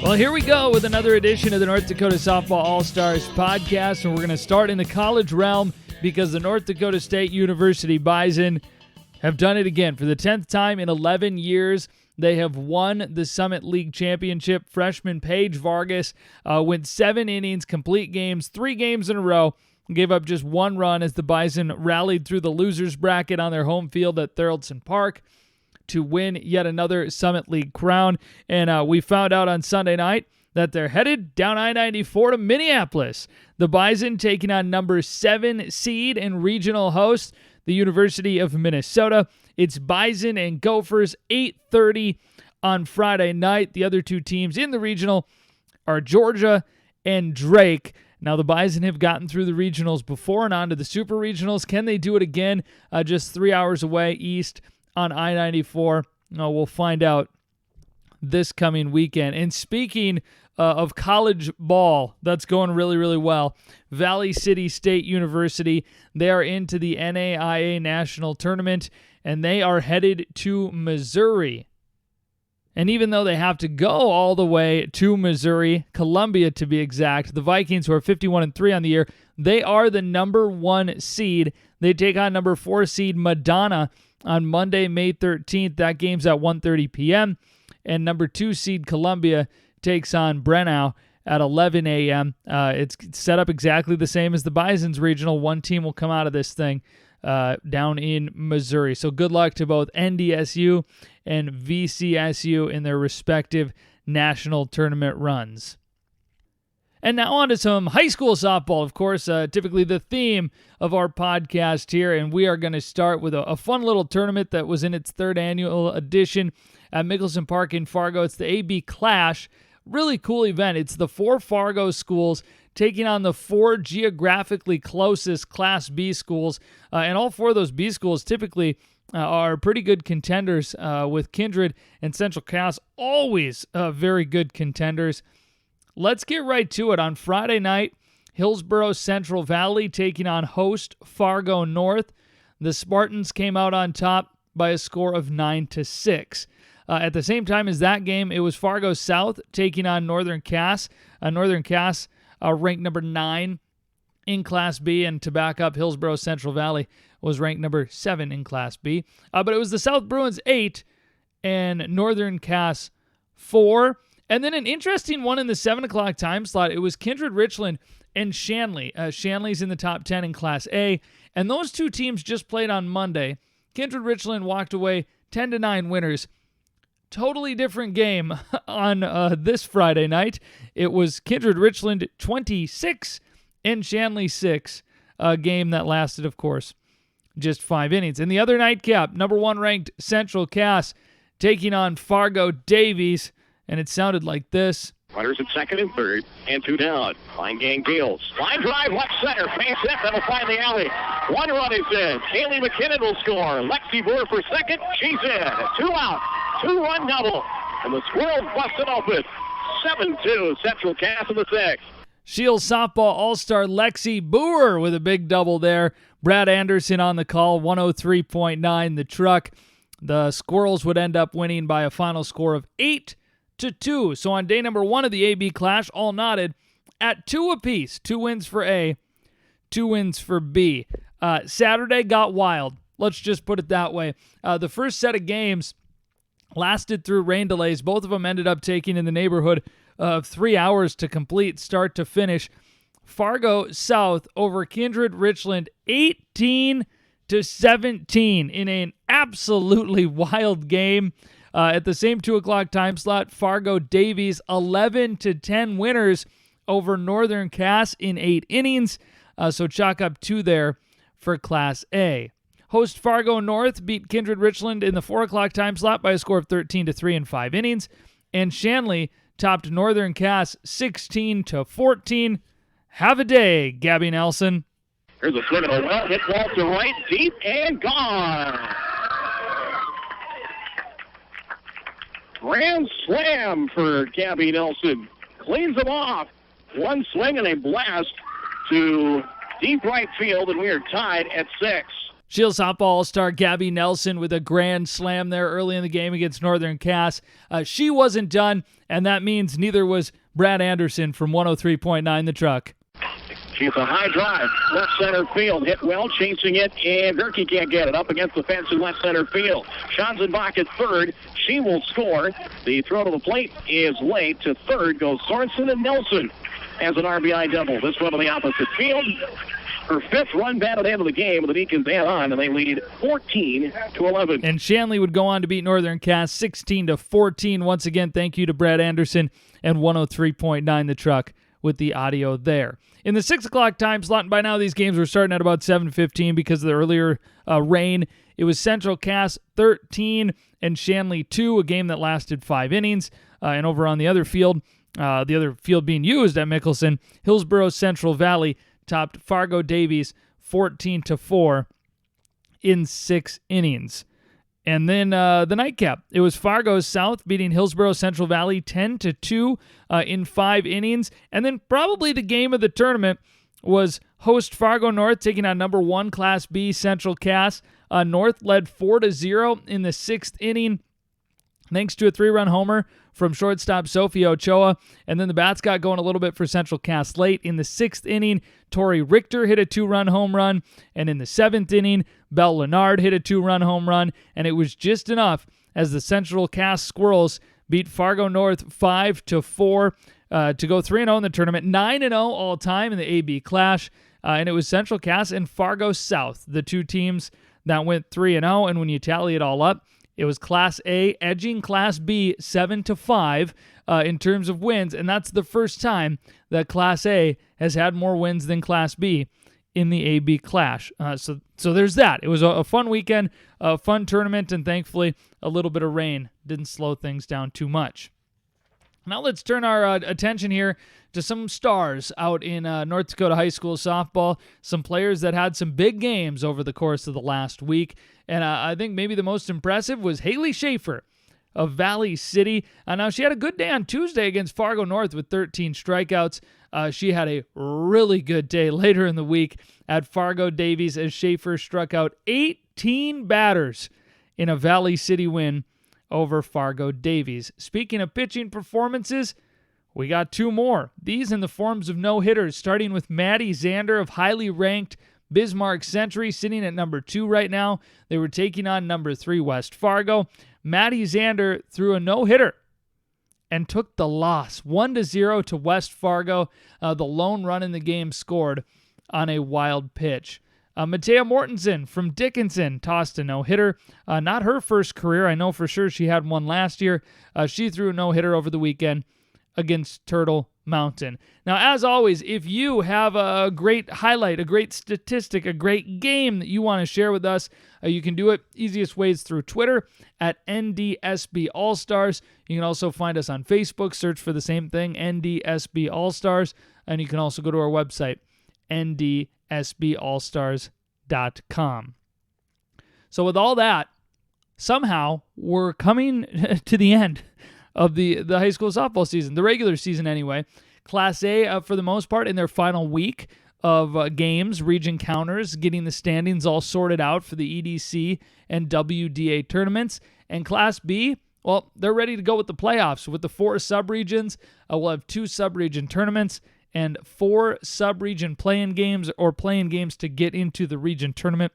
Well, here we go with another edition of the North Dakota Softball All-Stars podcast, and we're going to start in the college realm because the North Dakota State University Bison have done it again. For the 10th time in 11 years, they have won the Summit League Championship. Freshman Paige Vargas went 7 innings, complete games, 3 games in a row, gave up just 1 run as the Bison rallied through the losers bracket on their home field at Thoroldson Park to win yet another Summit League crown. And we found out on Sunday night that they're headed down I-94 to Minneapolis. The Bison taking on number 7 seed and regional host, the University of Minnesota. It's Bison and Gophers, 8:30 on Friday night. The other 2 teams in the regional are Georgia and Drake. Now, the Bison have gotten through the regionals before and on to the super regionals. Can they do it again just 3 hours away east on I-94? No, we'll find out this coming weekend. And speaking of college ball, that's going really, really well. Valley City State University, they are into the NAIA National Tournament, and they are headed to Missouri. And even though they have to go all the way to Missouri, Columbia to be exact, the Vikings, who are 51-3 on the year, they are the number 1 seed. They take on number 4 seed Madonna on Monday, May 13th. That game's at 1:30 p.m. And number 2 seed Columbia takes on Brenau at 11 a.m. It's set up exactly the same as the Bison's regional. 1 team will come out of this thing down in Missouri. So good luck to both NDSU and VCSU in their respective national tournament runs. And now on to some high school softball, of course, typically the theme of our podcast here. And we are going to start with a fun little tournament that was in its 3rd annual edition at Mickelson Park in Fargo. It's the AB Clash. Really cool event. It's the 4 Fargo schools taking on the 4 geographically closest Class B schools. And all 4 of those B schools typically are pretty good contenders, with Kindred and Central Cass always very good contenders. Let's get right to it. On Friday night, Hillsborough Central Valley taking on host Fargo North. The Spartans came out on top by a score of 9-6. At the same time as that game, it was Fargo South taking on Northern Cass. Northern Cass ranked number 9 in Class B, and to back up, Hillsborough Central Valley was ranked number 7 in Class B. But it was the South Bruins 8 and Northern Cass 4. And then an interesting one in the 7 o'clock time slot, it was Kindred Richland and Shanley. Shanley's in the top 10 in Class A, and those 2 teams just played on Monday. Kindred Richland walked away 10-9 winners. Totally different game on this Friday night. It was Kindred Richland 26 and Shanley 6, a game that lasted, of course, just 5 innings. In the other nightcap, number 1 ranked Central Cass taking on Fargo Davies. And it sounded like this. Runners at second and third, and 2 down. Line gang deals. Line drive, left center. Face it, that'll find the alley. 1 run is in. Haley McKinnon will score. Lexi Boer for second. She's in. 2 out. 2-run double. And the Squirrels busted open. 7-2, Central Cass in the 6th. Shield Softball All-Star Lexi Boer with a big double there. Brad Anderson on the call, 103.9 the truck. The Squirrels would end up winning by a final score of 8-2. So on day number 1 of the AB Clash, all knotted at 2 apiece. 2 wins for A, 2 wins for B. Saturday got wild. Let's just put it that way. The first set of games lasted through rain delays. Both of them ended up taking in the neighborhood of 3 hours to complete, start to finish. Fargo South over Kindred Richland, 18-17 in an absolutely wild game. At the same 2 o'clock time slot, Fargo Davies 11-10 winners over Northern Cass in 8 innings. So chalk up 2 there for Class A. Host Fargo North beat Kindred Richland in the 4 o'clock time slot by a score of 13-3 in 5 innings. And Shanley topped Northern Cass 16-14. Have a day, Gabby Nelson. Here's a swing of a well hit ball to right, deep and gone. Grand slam for Gabby Nelson. Cleans them off. 1 swing and a blast to deep right field, and we are tied at 6. Shield softball all-star Gabby Nelson with a grand slam there early in the game against Northern Cass. She wasn't done, and that means neither was Brad Anderson from 103.9 The Truck. She's a high drive, left center field, hit well, chasing it, and Gerke can't get it. Up against the fence in left center field. Schanzenbach at third. She will score. The throw to the plate is late. To third goes Sorensen, and Nelson has an RBI double. This one to the opposite field. Her fifth run batted into the game. The Deacons add on, and they lead 14-11. And Shanley would go on to beat Northern Cass 16-14. Once again, thank you to Brad Anderson and 103.9 The Truck with the audio there. In the 6 o'clock time slot, and by now these games were starting at about 7:15 because of the earlier rain. It was Central Cass 13 and Shanley 2, a game that lasted 5 innings. And over on the other field being used at Mickelson, Hillsborough Central Valley topped Fargo Davies 14-4 in 6 innings. And then the nightcap, it was Fargo South beating Hillsborough Central Valley 10-2 in 5 innings. And then probably the game of the tournament was host Fargo North taking on number 1 Class B Central Cass. North led 4-0 in the 6th inning, thanks to a 3-run homer from shortstop Sophie Ochoa. And then the bats got going a little bit for Central Cass late. In the 6th inning, Tori Richter hit a 2-run home run. And in the 7th inning, Belle Leonard hit a 2-run home run. And it was just enough as the Central Cass Squirrels beat Fargo North 5-4 to go 3-0 in the tournament, 9-0 all time in the AB Clash. And it was Central Cass and Fargo South, the two teams that went 3-0. And when you tally it all up, it was Class A edging Class B 7-5 in terms of wins, and that's the first time that Class A has had more wins than Class B in the AB Clash. So there's that. It was a fun weekend, a fun tournament, and thankfully a little bit of rain didn't slow things down too much. Now let's turn our attention here to some stars out in North Dakota high school softball, some players that had some big games over the course of the last week. And I think maybe the most impressive was Haley Schaefer of Valley City. Now, she had a good day on Tuesday against Fargo North with 13 strikeouts. She had a really good day later in the week at Fargo Davies as Schaefer struck out 18 batters in a Valley City win over Fargo Davies. Speaking of pitching performances, we got 2 more. These in the forms of no-hitters, starting with Maddie Zander of highly ranked Bismarck Century, sitting at number 2 right now. They were taking on number 3 West Fargo. Maddie Zander threw a no-hitter and took the loss, 1-0 to West Fargo. The lone run in the game scored on a wild pitch. Matea Mortensen from Dickinson tossed a no-hitter. Not her first career. I know for sure she had one last year. She threw a no-hitter over the weekend against Turtle Mountain. Now, as always, if you have a great highlight, a great statistic, a great game that you want to share with us, you can do it easiest ways through Twitter at NDSB All-Stars. You can also find us on Facebook, search for the same thing, NDSB All-Stars, and you can also go to our website, ndsballstars.com. So with all that, somehow we're coming to the end of the high school softball season, the regular season anyway. Class A, for the most part, in their final week of games, region counters, getting the standings all sorted out for the EDC and WDA tournaments. And Class B, well, they're ready to go with the playoffs. With the 4 subregions, we'll have 2 subregion tournaments and 4 subregion play-in games or play-in games to get into the region tournament,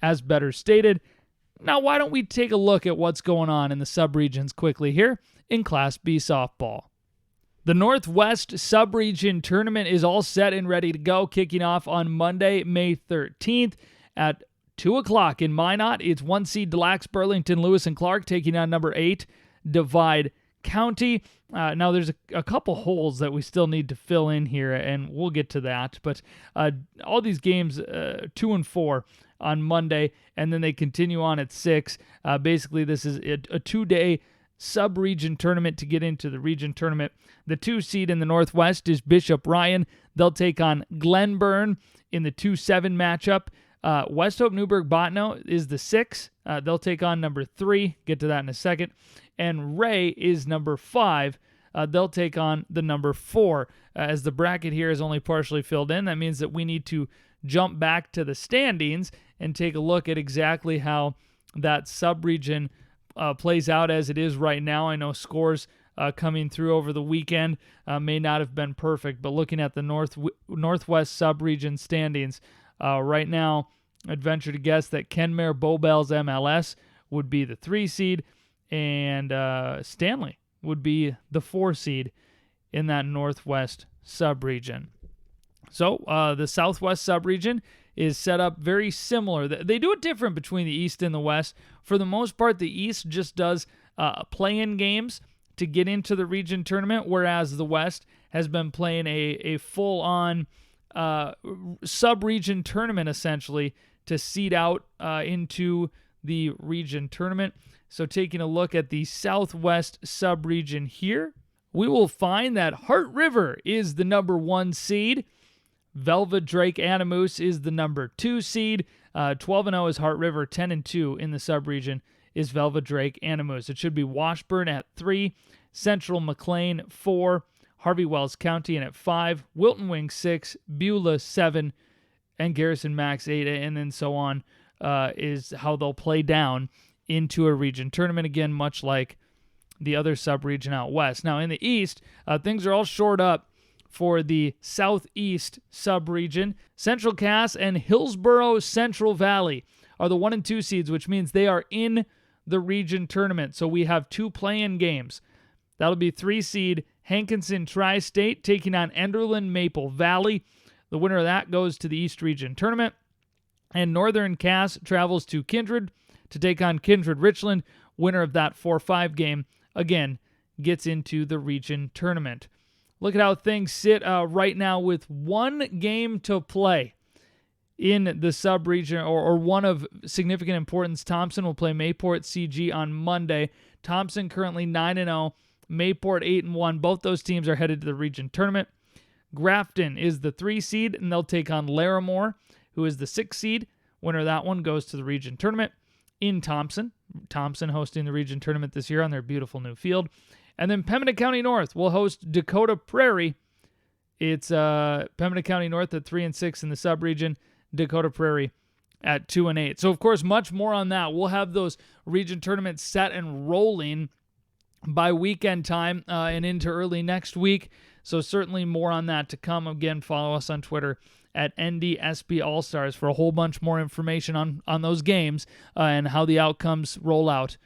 as better stated. Now, why don't we take a look at what's going on in the subregions quickly here in Class B softball. The Northwest Subregion Tournament is all set and ready to go, kicking off on Monday, May 13th at 2 o'clock in Minot. It's 1 seed Des Lacs, Burlington, Lewis, and Clark taking on number 8, Divide County. Now, there's a couple holes that we still need to fill in here, and we'll get to that. But all these games, 2 and 4 on Monday, and then they continue on at 6. Basically, this is a 2-day sub-region tournament to get into the region tournament. The 2 seed in the Northwest is Bishop Ryan. They'll take on Glenburn in the 2-7 matchup. West Hope Newburgh Bottineau is the 6. They'll take on number 3. Get to that in a second. And Ray is number 5. They'll take on the number 4. As the bracket here is only partially filled in, that means that we need to jump back to the standings and take a look at exactly how that sub-region plays out as it is right now. I know scores coming through over the weekend may not have been perfect, but looking at the Northwest sub-region standings right now, I'd venture to guess that Kenmare Bowbells MLS would be the 3 seed, and Stanley would be the 4 seed in that Northwest sub-region. So the Southwest sub-region is set up very similar. They do it different between the East and the West. For the most part, the East just does play-in games to get into the region tournament, whereas the West has been playing a full-on sub-region tournament, essentially, to seed out into the region tournament. So taking a look at the Southwest sub-region here, we will find that Heart River is the number 1 seed. Velva Drake Animus is the number 2 seed. 12-0 is Heart River. 10-2 in the sub-region is Velva Drake Animus. It should be Washburn at 3, Central McLean 4, Harvey Wells County in at 5, Wilton Wing 6, Beulah 7, and Garrison Max 8, and then so on is how they'll play down into a region tournament. Again, much like the other sub-region out west. Now, in the East, things are all shored up for the Southeast sub-region. Central Cass and Hillsborough Central Valley are the 1 and 2 seeds, which means they are in the region tournament. So we have 2 play-in games. That'll be 3 seed Hankinson Tri-State taking on Enderlin Maple Valley. The winner of that goes to the East Region Tournament. And Northern Cass travels to Kindred to take on Kindred Richland. Winner of that 4-5 game, again, gets into the region tournament. Look at how things sit right now with 1 game to play in the sub-region, or one of significant importance. Thompson will play Mayport CG on Monday. Thompson currently 9-0, Mayport 8-1. Both those teams are headed to the region tournament. Grafton is the 3 seed, and they'll take on Larimore, who is the 6 seed. Winner of that one goes to the region tournament in Thompson. Thompson hosting the region tournament this year on their beautiful new field. And then Pembina County North will host Dakota Prairie. It's Pembina County North at 3-6 in the sub-region, Dakota Prairie at 2-8. So, of course, much more on that. We'll have those region tournaments set and rolling by weekend time and into early next week. So certainly more on that to come. Again, follow us on Twitter at NDSP All-Stars for a whole bunch more information on those games and how the outcomes roll out.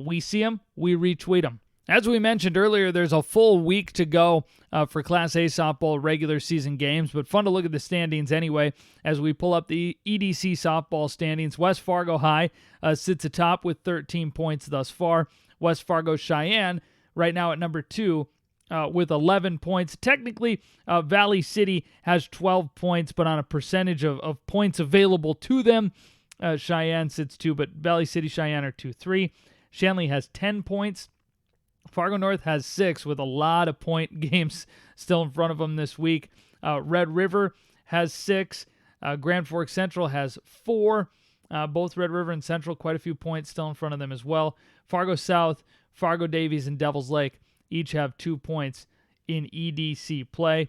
We see them, we retweet them. As we mentioned earlier, there's a full week to go for Class A softball regular season games, but fun to look at the standings anyway as we pull up the EDC softball standings. West Fargo High sits atop with 13 points thus far. West Fargo Cheyenne right now at number 2 with 11 points. Technically, Valley City has 12 points, but on a percentage of points available to them, Cheyenne sits 2, but Valley City, Cheyenne are 2-3. Shanley has 10 points. Fargo North has 6 with a lot of point games still in front of them this week. Red River has 6. Grand Forks Central has 4. Both Red River and Central, quite a few points still in front of them as well. Fargo South, Fargo Davies, and Devils Lake each have 2 points in EDC play.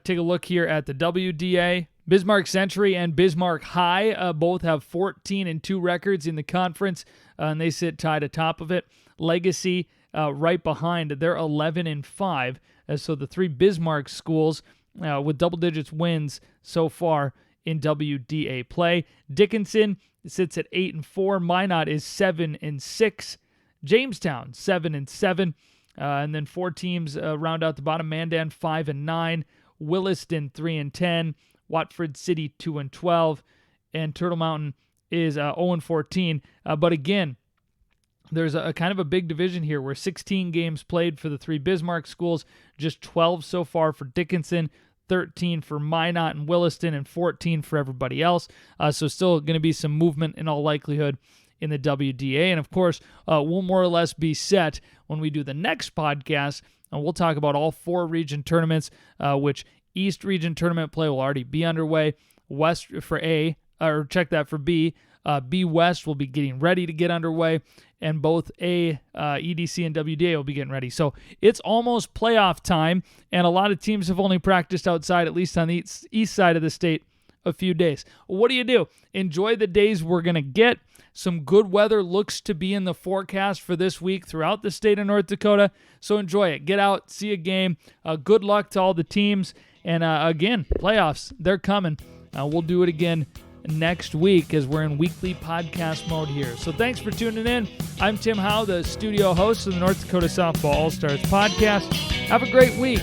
Take a look here at the WDA. Bismarck Century and Bismarck High both have 14-2 records in the conference, and they sit tied atop of it. Legacy right behind, they're 11-5. So the 3 Bismarck schools with double digits wins so far in WDA play. Dickinson sits at 8-4. Minot is 7-6. Jamestown 7-7. And then 4 teams round out the bottom. Mandan 5-9. Williston 3-10. Watford City 2-12. And Turtle Mountain is 0-14. But again, there's a kind of a big division here where 16 games played for the 3 Bismarck schools, just 12 so far for Dickinson, 13 for Minot and Williston, and 14 for everybody else. So still going to be some movement in all likelihood in the WDA. And of course, we'll more or less be set when we do the next podcast, and we'll talk about all 4 region tournaments, which East region tournament play will already be underway. West for A, or check that for B. B West will be getting ready to get underway, and both A, EDC, and WDA will be getting ready. So it's almost playoff time, and a lot of teams have only practiced outside, at least on the east side of the state, a few days. What do? Enjoy the days we're going to get. Some good weather looks to be in the forecast for this week throughout the state of North Dakota, so enjoy it. Get out, see a game. Good luck to all the teams. And again, playoffs, they're coming. We'll do it again next week as we're in weekly podcast mode here. So thanks for tuning in. I'm Tim Howe, the studio host of the North Dakota Softball All-Stars podcast. Have a great week.